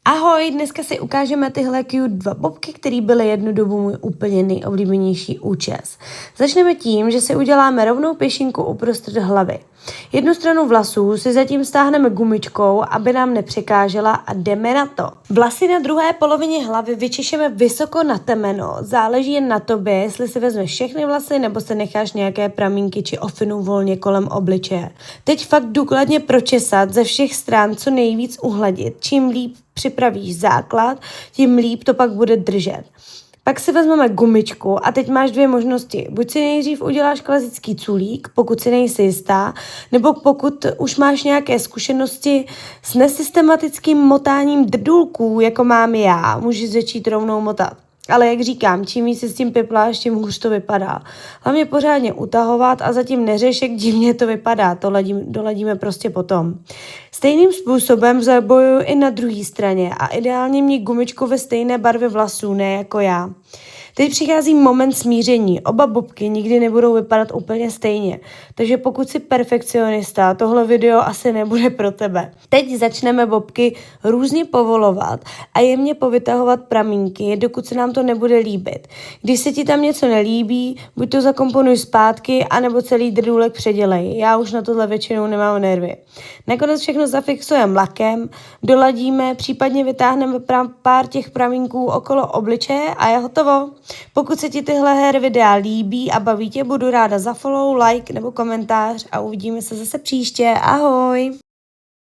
Ahoj, dneska si ukážeme tyhle cute dva bobky, které byly jednu dobu můj úplně nejoblíbenější účes. Začneme tím, že si uděláme rovnou pěšinku uprostřed hlavy. Jednu stranu vlasů si zatím stáhneme gumičkou, aby nám nepřekážela a jdeme na to. Vlasy na druhé polovině hlavy vyčišeme vysoko na temeno. Záleží jen na tobě, jestli si vezmeš všechny vlasy nebo se necháš nějaké pramínky či ofinu volně kolem obličeje. Teď fakt důkladně pročesat ze všech stran co nejvíc uhladit. Čím líp připravíš základ, tím líp to pak bude držet. Pak si vezmeme gumičku a teď máš dvě možnosti. Buď si nejdřív uděláš klasický culík, pokud si nejsi jistá, nebo pokud už máš nějaké zkušenosti s nesystematickým motáním drdulků, jako mám já, můžeš začít rovnou motat. Ale jak říkám, čím víc si s tím pipláš, tím hůř to vypadá. Hlavně pořádně utahovat a zatím neřeš, jak divně to vypadá, to doladíme prostě potom. Stejným způsobem zabojuju i na druhé straně a ideálně mít gumičku ve stejné barvě vlasů, ne jako já. Teď přichází moment smíření. Oba bobky nikdy nebudou vypadat úplně stejně. Takže pokud jsi perfekcionista, tohle video asi nebude pro tebe. Teď začneme bobky různě povolovat a jemně povytahovat pramínky, dokud se nám to nebude líbit. Když se ti tam něco nelíbí, buď to zakomponuj zpátky, anebo celý drdůlek předělej. Já už na tohle většinou nemám nervy. Nakonec všechno zafixujeme lakem, doladíme, případně vytáhneme pár těch pramínků okolo obličeje a je hotovo. Pokud se ti tyhle her videa líbí a baví tě, budu ráda za follow, like nebo komentář a uvidíme se zase příště. Ahoj!